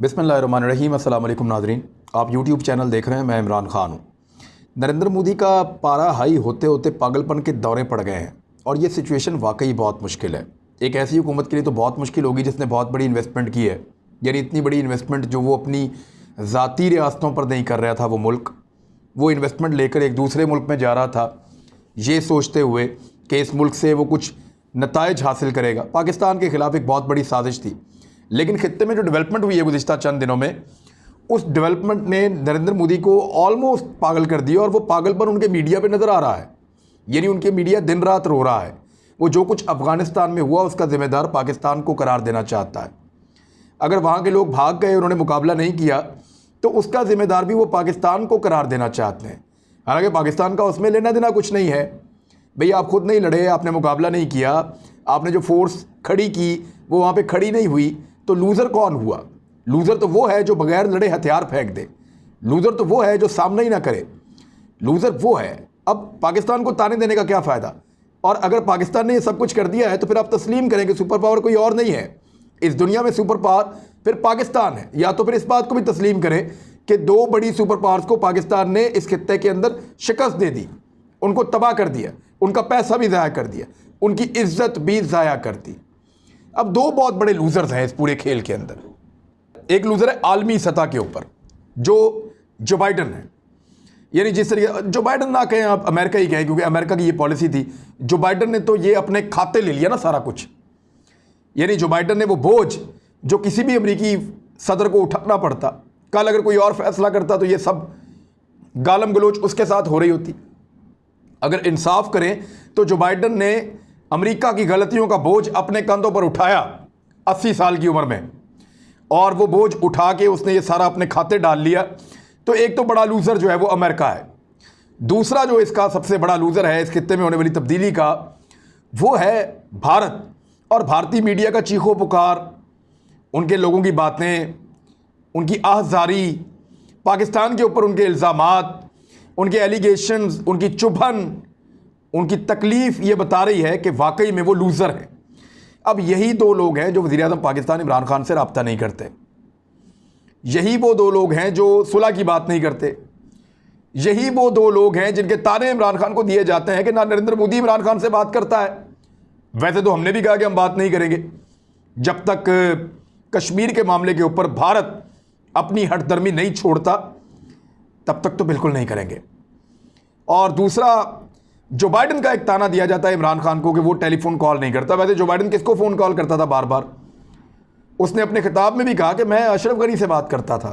बिस्मिल्लाहिर्रहमानिर्रहीम। अस्सलाम वालेकुम नाज़रीन, आप यूट्यूब चैनल देख रहे हैं। मैं इमरान खान हूँ। नरेंद्र मोदी का पारा हाई होते होते पागलपन के दौरे पड़ गए हैं और ये सिचुएशन वाकई बहुत मुश्किल है। एक ऐसी हुकूमत के लिए तो बहुत मुश्किल होगी जिसने बहुत बड़ी इन्वेस्टमेंट की है, यानी इतनी बड़ी इन्वेस्टमेंट जो वो अपनी ज़ाती रियासतों पर नहीं कर रहा था। वो इन्वेस्टमेंट लेकर एक दूसरे मुल्क में जा रहा था, ये सोचते हुए कि इस मुल्क से वो कुछ नताइज हासिल करेगा। पाकिस्तान के ख़िलाफ़ एक बहुत बड़ी साजिश थी, लेकिन खित्ते में जो डेवलपमेंट हुई है गुज़िश्ता चंद दिनों में, उस डेवलपमेंट ने नरेंद्र मोदी को ऑलमोस्ट पागल कर दिया और वो पागलपन उनके मीडिया पे नज़र आ रहा है। यानी उनके मीडिया दिन रात रो रहा है। वो जो कुछ अफ़गानिस्तान में हुआ उसका ज़िम्मेदार पाकिस्तान को करार देना चाहता है। अगर वहाँ के लोग भाग गए, उन्होंने मुकाबला नहीं किया, तो उसका ज़िम्मेदार भी वो पाकिस्तान को करार देना चाहते हैं। हालांकि पाकिस्तान का उसमें लेना देना कुछ नहीं है। भई आप खुद नहीं लड़े, आपने मुकाबला नहीं किया, आपने जो फोर्स खड़ी की वो वहाँ पे खड़ी नहीं हुई, तो लूज़र कौन हुआ? लूज़र तो वो है जो बगैर लड़े हथियार फेंक दे। लूज़र तो वो है जो सामना ही ना करे। लूज़र वो है। अब पाकिस्तान को ताने देने का क्या फ़ायदा? और अगर पाकिस्तान ने ये सब कुछ कर दिया है तो फिर आप तस्लीम करें कि सुपर पावर कोई और नहीं है इस दुनिया में। सुपर पावर फिर पाकिस्तान है। या तो फिर इस बात को भी तस्लीम करें कि दो बड़ी सुपर पावर्स को पाकिस्तान ने इस खित्ते के अंदर शिकस्त दे दी, उनको तबाह कर दिया, उनका पैसा भी ज़ाया कर दिया, उनकी इज्जत भी ज़ाया कर दी। अब दो बहुत बड़े लूज़र्स हैं इस पूरे खेल के अंदर। एक लूज़र है आलमी सतह के ऊपर, जो बाइडन है। यानी जिस तरीके, जो बाइडन ना कहें आप, अमेरिका ही कहें, क्योंकि अमेरिका की ये पॉलिसी थी। जो बाइडन ने तो ये अपने खाते ले लिया ना सारा कुछ। यानी जो बाइडन ने वो बोझ जो किसी भी अमेरिकी सदर को उठाना पड़ता, कल अगर कोई और फैसला करता तो ये सब गालम गलोच उसके साथ हो रही होती। अगर इंसाफ करें तो जो बाइडन ने अमेरिका की गलतियों का बोझ अपने कंधों पर उठाया 80 साल की उम्र में, और वो बोझ उठा के उसने ये सारा अपने खाते डाल लिया, तो एक तो बड़ा लूज़र जो है वो अमेरिका है। दूसरा जो इसका सबसे बड़ा लूज़र है इस खित्ते में होने वाली तब्दीली का, वो है भारत। और भारतीय मीडिया का चीखो पुकार, उनके लोगों की बातें, उनकी आहज़ारी, पाकिस्तान के ऊपर उनके इल्ज़ामात, उनके एलिगेशंस, उनकी चुभन, उनकी तकलीफ़ ये बता रही है कि वाकई में वो लूज़र हैं। अब यही दो लोग हैं जो वज़ीर-ए-आज़म पाकिस्तान इमरान खान से रब्ता नहीं करते। यही वो दो लोग हैं जो सुलह की बात नहीं करते। यही वो दो लोग हैं जिनके ताने इमरान खान को दिए जाते हैं कि ना नरेंद्र मोदी इमरान खान से बात करता है। वैसे तो हमने भी कहा कि हम बात नहीं करेंगे जब तक कश्मीर के मामले के ऊपर भारत अपनी हठधर्मी नहीं छोड़ता, तब तक तो बिल्कुल नहीं करेंगे। और दूसरा, जो बाइडन का एक ताना दिया जाता है इमरान खान को कि वो टेलीफोन कॉल नहीं करता। वैसे जो बाइडन किसको फ़ोन कॉल करता था बार बार? उसने अपने खिताब में भी कहा कि मैं अशरफ गनी से बात करता था।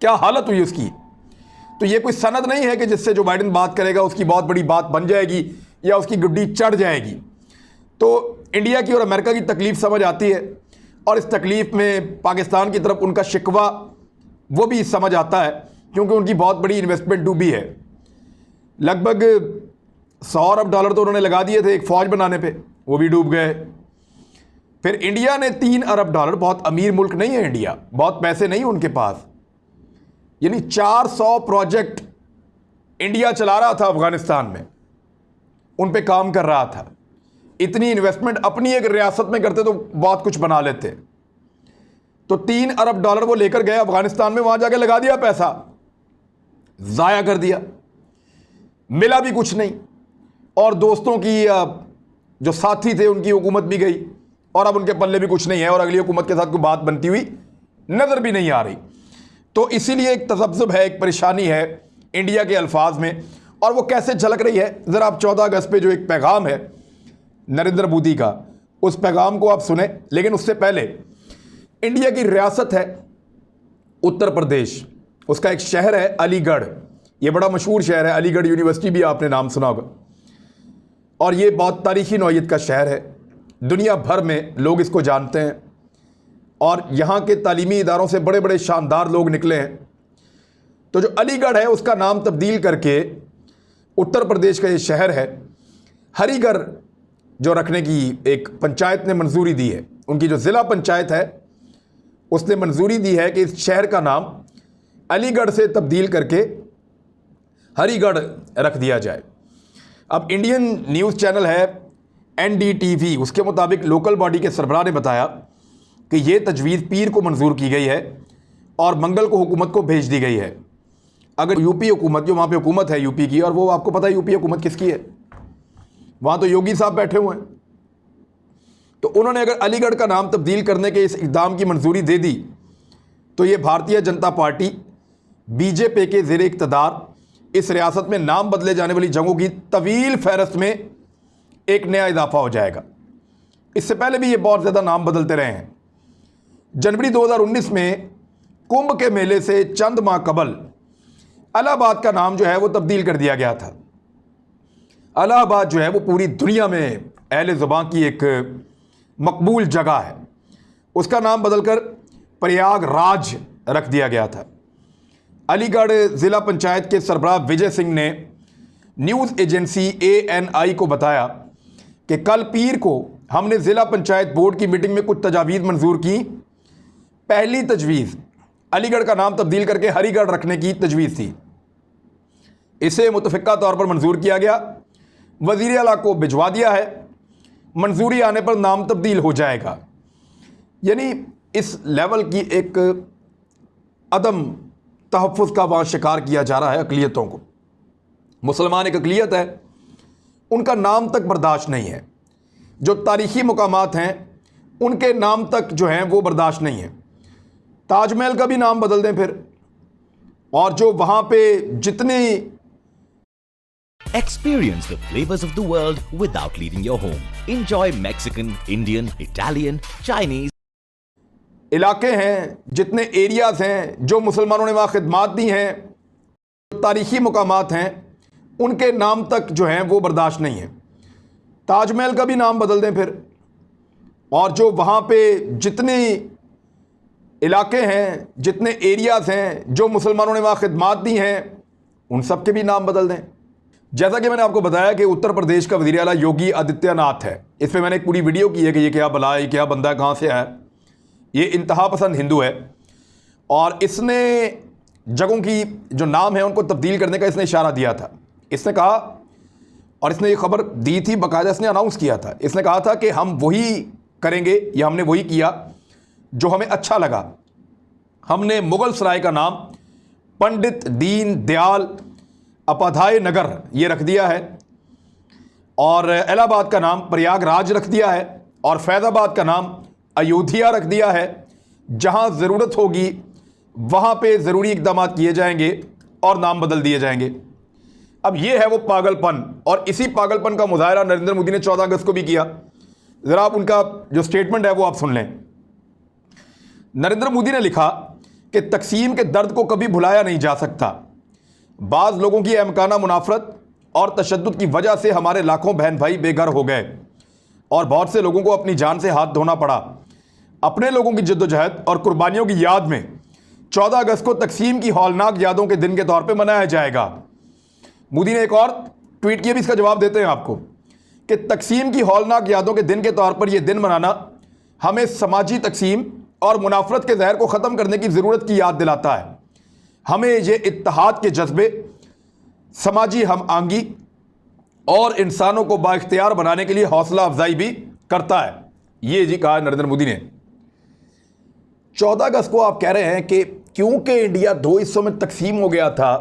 क्या हालत हुई उसकी? तो ये कोई सनद नहीं है कि जिससे जो बाइडन बात करेगा उसकी बहुत बड़ी बात बन जाएगी या उसकी गुड्डी चढ़ जाएगी। तो इंडिया की और अमेरिका की तकलीफ़ समझ आती है, और इस तकलीफ़ में पाकिस्तान की तरफ उनका शिकवा वो भी समझ आता है, क्योंकि उनकी बहुत बड़ी इन्वेस्टमेंट डूबी है। लगभग $100 अरब तो उन्होंने लगा दिए थे एक फ़ौज बनाने पे, वो भी डूब गए। फिर इंडिया ने $3 अरब, बहुत अमीर मुल्क नहीं है इंडिया, बहुत पैसे नहीं उनके पास, यानी 400 प्रोजेक्ट इंडिया चला रहा था अफगानिस्तान में, उन पे काम कर रहा था। इतनी इन्वेस्टमेंट अपनी एक रियासत में करते तो बहुत कुछ बना लेते। तो $3 अरब वो लेकर गए अफगानिस्तान में, वहां जाके लगा दिया पैसा, ज़ाया कर दिया, मिला भी कुछ नहीं। और दोस्तों की जो साथी थे उनकी हुकूमत भी गई, और अब उनके पल्ले भी कुछ नहीं है, और अगली हुकूमत के साथ कोई बात बनती हुई नज़र भी नहीं आ रही। तो इसीलिए एक तज़ब्ज़ुब है, एक परेशानी है इंडिया के अल्फाज में। और वो कैसे झलक रही है, ज़रा आप 14 अगस्त पे जो एक पैगाम है नरेंद्र मोदी का, उस पैगाम को आप सुने। लेकिन उससे पहले, इंडिया की रियासत है उत्तर प्रदेश, उसका एक शहर है अलीगढ़। ये बड़ा मशहूर शहर है, अलीगढ़ यूनिवर्सिटी भी आपने नाम सुना होगा, और ये बहुत तारीखी नौइयत का शहर है। दुनिया भर में लोग इसको जानते हैं, और यहाँ के तालीमी इदारों से बड़े बड़े शानदार लोग निकले हैं। तो जो अलीगढ़ है उसका नाम तब्दील करके उत्तर प्रदेश का ये शहर है, हरिगढ़ जो रखने की एक पंचायत ने मंजूरी दी है। उनकी जो ज़िला पंचायत है उसने मंजूरी दी है कि इस शहर का नाम अलीगढ़ से तब्दील करके हरिगढ़ रख दिया जाए। अब इंडियन न्यूज़ चैनल है NDTV, उसके मुताबिक लोकल बॉडी के सरबराह ने बताया कि ये तजवीज़ पीर को मंजूर की गई है और मंगल को हुकूमत को भेज दी गई है। अगर यूपी हुकूमत, जो वहाँ पे हुकूमत है यूपी की, और वो आपको पता है यूपी हुकूमत किसकी है, वहाँ तो योगी साहब बैठे हुए हैं, तो उन्होंने अगर अलीगढ़ का नाम तब्दील करने के इस इक़दाम की मंजूरी दे दी तो ये भारतीय जनता पार्टी बीजेपी के ज़ेर इक़्तिदार इस रियासत में नाम बदले जाने वाली जगहों की तवील फहरस्त में एक नया इजाफा हो जाएगा। इससे पहले भी ये बहुत ज़्यादा नाम बदलते रहे हैं। जनवरी 2019 में कुंभ के मेले से चंद माह कबल इलाहाबाद का नाम जो है वो तब्दील कर दिया गया था। इलाहाबाद जो है वो पूरी दुनिया में अहले ज़ुबान की एक मकबूल जगह है। उसका नाम बदलकर प्रयागराज रख दिया गया था। अलीगढ़ ज़िला पंचायत के सरबराह विजय सिंह ने न्यूज़ एजेंसी ANI को बताया कि कल पीर को हमने ज़िला पंचायत बोर्ड की मीटिंग में कुछ तजावीज़ मंजूर की। पहली तजवीज़ अलीगढ़ का नाम तब्दील करके हरिगढ़ रखने की तजवीज़ थी। इसे मुतफ़िक़ा तौर पर मंजूर किया गया, वज़ीर आला को भिजवा दिया है, मंजूरी आने पर नाम तब्दील हो जाएगा। यानी इस लेवल की एक अदम तहफ़्फ़ुज़ का वहाँ शिकार किया जा रहा है अक़लियतों को। मुसलमान एक अक़लियत है, उनका नाम तक बर्दाश्त नहीं है। जो तारीख़ी मकामात हैं उनके नाम तक जो हैं वो बर्दाश्त नहीं है। ताजमहल का भी नाम बदल दें फिर, और जो वहाँ पे जितनी Experience the flavors of the world without leaving your home. Enjoy Mexican, Indian, Italian, Chinese इलाके हैं, जितने एरियाज़ हैं जो मुसलमानों ने वहाँ खिदमात दी हैं, तारीख़ी मकामात हैं, उनके नाम तक जो हैं वो बर्दाश्त नहीं है। ताजमहल का भी नाम बदल दें फिर, और जो वहाँ पे जितनी इलाके हैं, जितने एरियाज़ हैं जो मुसलमानों ने वहाँ खिदमात दी हैं, उन सब के भी नाम बदल दें। जैसा कि मैंने आपको बताया कि उत्तर प्रदेश का वज़ीर आला योगी आदित्यनाथ है। इस पर मैंने एक पूरी वीडियो की है कि ये क्या बला है, क्या बंदा है, कहाँ से है। ये इंतहा पसंद हिंदू है और इसने जगहों की जो नाम है उनको तब्दील करने का इसने इशारा दिया था। इसने कहा, और इसने ये खबर दी थी, बाकायदा इसने अनाउंस किया था। इसने कहा था कि हम वही करेंगे या हमने वही किया जो हमें अच्छा लगा। हमने मुग़ल सराय का नाम पंडित दीन दयाल उपाध्याय नगर ये रख दिया है, और इलाहाबाद का नाम प्रयागराज रख दिया है, और फैज़ाबाद का नाम अयोध्या रख दिया है। जहां ज़रूरत होगी वहां पे ज़रूरी इक़दाम किए जाएंगे और नाम बदल दिए जाएंगे। अब ये है वो पागलपन, और इसी पागलपन का मुज़ाहरा नरेंद्र मोदी ने 14 अगस्त को भी किया। ज़रा आप उनका जो स्टेटमेंट है वो आप सुन लें। नरेंद्र मोदी ने लिखा कि तकसीम के दर्द को कभी भुलाया नहीं जा सकता। बाज़ लोगों की अहमकाना मुनाफरत और तशद्दुद की वजह से हमारे लाखों बहन भाई बेघर हो गए और बहुत से लोगों को अपनी जान से हाथ धोना पड़ा। अपने लोगों की जद्दोजहद और कुर्बानियों की याद में 14 अगस्त को तकसीम की हौलनाक यादों के दिन के तौर पर मनाया जाएगा। मोदी ने एक और ट्वीट किया, भी इसका जवाब देते हैं आपको, कि तकसीम की हौलनाक यादों के दिन के तौर पर यह दिन मनाना हमें समाजी तकसीम और मुनाफरत के जहर को ख़त्म करने की ज़रूरत की याद दिलाता है। हमें ये इत्तेहाद के जज्बे, समाजी हम आंगी और इंसानों को बाइख्तियार बनाने के लिए हौसला अफजाई भी करता है। ये जी कहा नरेंद्र मोदी ने। 14 अगस्त को आप कह रहे हैं कि क्योंकि इंडिया 2 हिस्सों में तकसीम हो गया था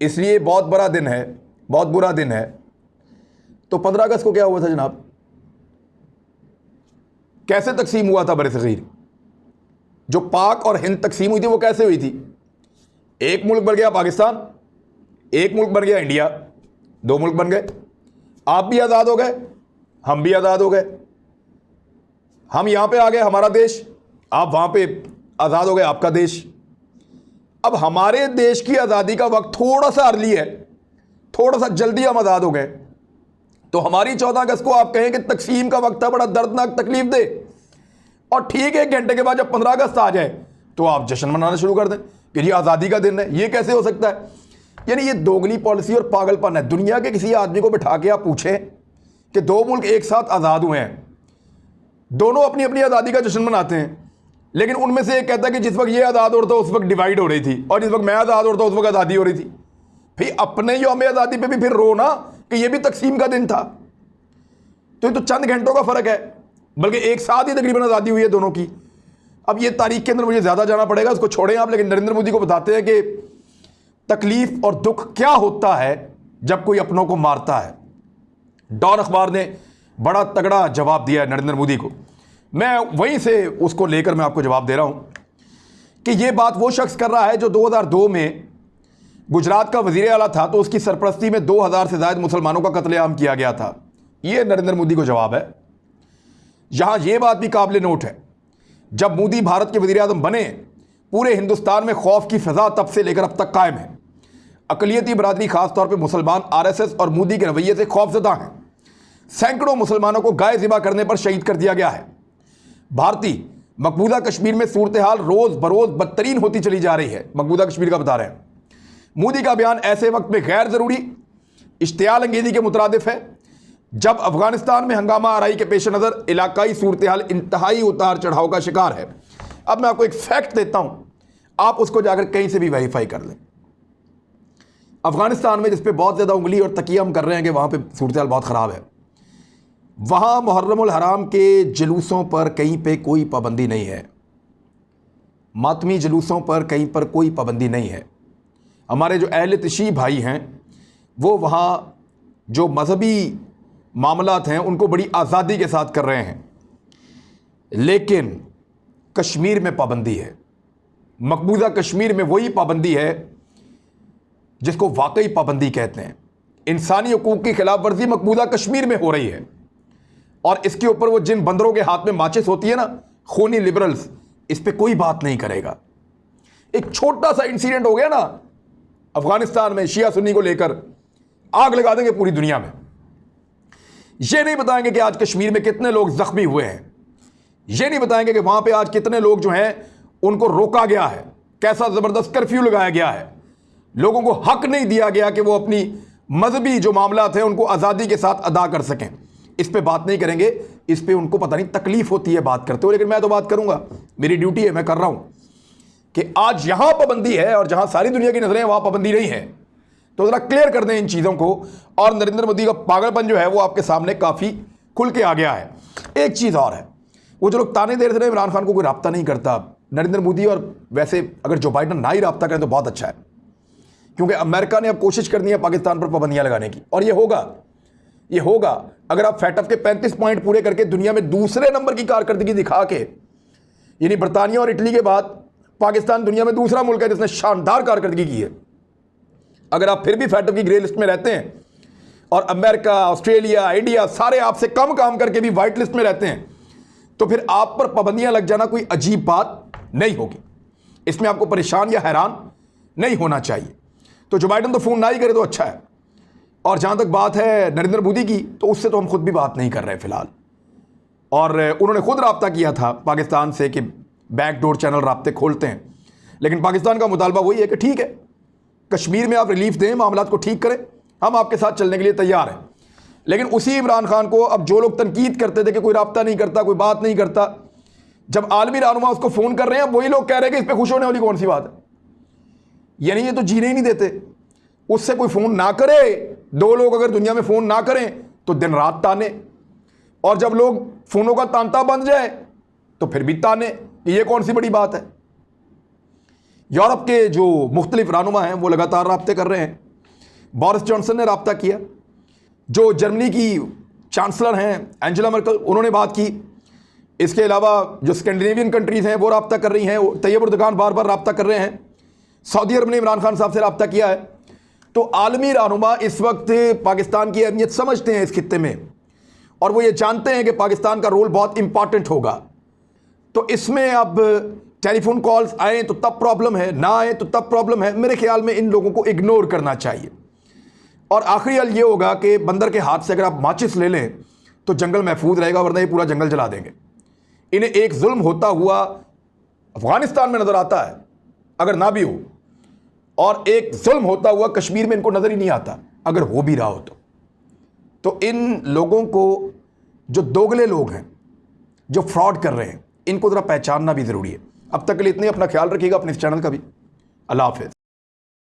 इसलिए बहुत बड़ा दिन है, बहुत बुरा दिन है। तो 15 अगस्त को क्या हुआ था जनाब? कैसे तकसीम हुआ था बरसगीर? जो पाक और हिंद तकसीम हुई थी वो कैसे हुई थी? एक मुल्क बन गया पाकिस्तान, एक मुल्क बन गया इंडिया, 2 मुल्क बन गए। आप भी आज़ाद हो गए, हम भी आज़ाद हो गए। हम यहां पे आ गए, हमारा देश, आप वहां पे आज़ाद हो गए, आपका देश। अब हमारे देश की आज़ादी का वक्त थोड़ा सा अर्ली है, थोड़ा सा जल्दी हम आज़ाद हो गए, तो हमारी 14 अगस्त को आप कहें कि तकसीम का वक्त है, बड़ा दर्दनाक, तकलीफ दे, और ठीक 1 घंटे के बाद जब 15 अगस्त आ जाए तो आप जश्न मनाना शुरू कर दें कि ये आज़ादी का दिन है। ये कैसे हो सकता है? यानी ये दोगली पॉलिसी और पागलपन है। दुनिया के किसी आदमी को बिठा के आप पूछें कि 2 मुल्क एक साथ आज़ाद हुए हैं, दोनों अपनी अपनी आज़ादी का जश्न मनाते हैं, लेकिन उनमें से एक कहता है कि जिस वक्त ये आज़ाद हो रहा था उस वक्त डिवाइड हो रही थी, और जिस वक्त मैं आज़ाद हो रहा था उस वक्त आज़ादी हो रही थी। फिर अपने यौम आज़ादी पे भी फिर रो ना कि ये भी तकसीम का दिन था। तो ये तो चंद घंटों का फ़र्क है, बल्कि एक साथ ही तकरीबन आज़ादी हुई है दोनों की। अब ये तारीख के अंदर मुझे ज़्यादा जाना पड़ेगा, उसको छोड़ें आप, लेकिन नरेंद्र मोदी को बताते हैं कि तकलीफ और दुख क्या होता है जब कोई अपनों को मारता है। डॉन अखबार ने बड़ा तगड़ा जवाब दिया है नरेंद्र मोदी को। मैं वहीं से उसको लेकर मैं आपको जवाब दे रहा हूं कि यह बात वो शख्स कर रहा है जो 2002 में गुजरात का वजीर आला था, तो उसकी सरपरस्ती में 2000 से ज़्यादा मुसलमानों का कत्लेआम किया गया था। यह नरेंद्र मोदी को जवाब है। यहां यह बात भी काबिल नोट है, जब मोदी भारत के वजीर आज़म बने, पूरे हिंदुस्तान में खौफ की फिजा तब से लेकर अब तक कायम है। अकलियती बरादरी, खासतौर पर मुसलमान, RSS और मोदी के रवैये से खौफजदा हैं। सैकड़ों मुसलमानों को गाय ज़िबा करने पर शहीद कर दिया गया है। भारतीय मकबूजा कश्मीर में सूरत हाल रोज़ बरोज़ बदतरीन होती चली जा रही है। मकबूजा कश्मीर का बता रहे हैं। मोदी का बयान ऐसे वक्त में गैर ज़रूरी इश्तियाल अंगेज़ी के मुतरादिफ है जब अफगानिस्तान में हंगामा आराई के पेश नज़र इलाकाई सूरत हाल इंतहाई उतार चढ़ाव का शिकार है। अब मैं आपको एक फैक्ट देता हूं, आप उसको जाकर कहीं से भी वेरीफाई कर लें। अफगानिस्तान में जिस पे बहुत ज़्यादा उंगली और तकिया हम कर रहे हैं कि वहाँ पे सूरत हाल बहुत ख़राब है, वहाँ मुहर्रमुल हराम के जुलूसों पर कहीं पे कोई पाबंदी नहीं है। मातमी जुलूसों पर कहीं पर कोई पाबंदी नहीं है। हमारे जो अहले तशी भाई हैं वो वहाँ जो मजहबी मामलात हैं उनको बड़ी आज़ादी के साथ कर रहे हैं, लेकिन कश्मीर में पाबंदी है। मकबूजा कश्मीर में वही पाबंदी है जिसको वाकई पाबंदी कहते हैं। इंसानी हकूक़ की खिलाफ वर्जी मकबूजा कश्मीर में हो रही है, और इसके ऊपर वो जिन बंदरों के हाथ में माचिस होती है ना, खूनी लिबरल्स, इस पर कोई बात नहीं करेगा। एक छोटा सा इंसिडेंट हो गया ना अफगानिस्तान में शिया सुन्नी को लेकर, आग लगा देंगे पूरी दुनिया में। ये नहीं बताएंगे कि आज कश्मीर में कितने लोग जख्मी हुए हैं, ये नहीं बताएंगे कि वहां पे आज कितने लोग जो हैं उनको रोका गया है, कैसा ज़बरदस्त कर्फ्यू लगाया गया है, लोगों को हक नहीं दिया गया कि वो अपनी मजहबी जो मामलात हैं उनको आज़ादी के साथ अदा कर सकें। इस पे बात नहीं करेंगे, इस पे उनको पता नहीं तकलीफ होती है बात करते हो, लेकिन मैं तो बात करूंगा, मेरी ड्यूटी है, मैं कर रहा हूं कि आज यहां पाबंदी है और जहां सारी दुनिया की नजरें वहां पाबंदी नहीं है। तो जरा क्लियर कर दें इन चीज़ों को। और नरेंद्र मोदी का पागलपन जो है वो आपके सामने काफ़ी खुल के आ गया है। एक चीज़ और है, वो जो लोग ताने दे रहे थे इमरान खान को कोई रब्ता नहीं करता, नरेंद्र मोदी और वैसे अगर जो बाइडन ना ही रब्ता करें तो बहुत अच्छा है, क्योंकि अमेरिका ने अब कोशिश करनी है पाकिस्तान पर पाबंदियां लगाने की, और ये होगा अगर आप फैटफ के 35 पॉइंट पूरे करके दुनिया में दूसरे नंबर की कारकर्दगी दिखा के, यानी बरतानिया और इटली के बाद पाकिस्तान दुनिया में दूसरा मुल्क है जिसने शानदार कारकर्दगी की है। अगर आप फिर भी फैटफ की ग्रे लिस्ट में रहते हैं और अमेरिका, ऑस्ट्रेलिया, इंडिया सारे आपसे कम काम करके भी वाइट लिस्ट में रहते हैं, तो फिर आप पर पाबंदियां लग जाना कोई अजीब बात नहीं होगी। इसमें आपको परेशान या हैरान नहीं होना चाहिए। तो जो बाइडन तो फ़ोन ना ही करे तो अच्छा है। और जहाँ तक बात है नरेंद्र मोदी की, तो उससे तो हम खुद भी बात नहीं कर रहे फ़िलहाल। और उन्होंने खुद रब्ता किया था पाकिस्तान से कि बैकडोर चैनल राब्ते खोलते हैं, लेकिन पाकिस्तान का मुतालबा वही है कि ठीक है, कश्मीर में आप रिलीफ दें, मामलात को ठीक करें, हम आपके साथ चलने के लिए तैयार हैं। लेकिन उसी इमरान खान को अब जो लोग तनकीद करते थे कि कोई रब्ता नहीं करता, कोई बात नहीं करता, जब आलमी रहनुमा उसको फ़ोन कर रहे हैं, वही लोग कह रहे हैं कि इस पर खुश होने वाली कौन सी बात है। यानी ये तो जीने ही नहीं देते। उससे कोई फ़ोन ना करे, दो लोग अगर दुनिया में फ़ोन ना करें तो दिन रात ताने, और जब लोग फ़ोनों का तांता बंध जाए तो फिर भी ताने। ये कौन सी बड़ी बात है। यूरोप के जो मुख्तलिफ रहनुमा हैं वो लगातार राब्ते कर रहे हैं। बोरिस जॉनसन ने राब्ता किया, जो जर्मनी की चांसलर हैं एंजेला मर्केल, उन्होंने बात की। इसके अलावा जो स्कैंडिनेवियन कंट्रीज़ हैं वो राब्ता कर रही हैं। तैयब उर्दगान बार बार राब्ता कर रहे हैं। सऊदी अरब ने इमरान खान साहब से राब्ता किया है। तो आलमी रहनुमा इस वक्त पाकिस्तान की अहमियत समझते हैं इस खित्ते में, और वो ये जानते हैं कि पाकिस्तान का रोल बहुत इंपॉर्टेंट होगा। तो इसमें अब टेलीफोन कॉल्स आए तो तब प्रॉब्लम है, ना आए तो तब प्रॉब्लम है। मेरे ख्याल में इन लोगों को इग्नोर करना चाहिए। और आखिरी हल ये होगा कि बंदर के हाथ से अगर आप माचिस ले लें तो जंगल महफूज रहेगा, वरना ये पूरा जंगल जला देंगे। इन्हें एक जुल्म होता हुआ अफगानिस्तान में नज़र आता है, अगर ना भी हो, और एक जुल्म होता हुआ कश्मीर में इनको नज़र ही नहीं आता, अगर हो भी रहा हो तो इन लोगों को, जो दोगले लोग हैं, जो फ्रॉड कर रहे हैं, इनको ज़रा पहचानना भी ज़रूरी है। अब तक के लिए इतने, अपना ख्याल रखिएगा, अपने इस चैनल का भी। अल्लाह हाफ़िज़।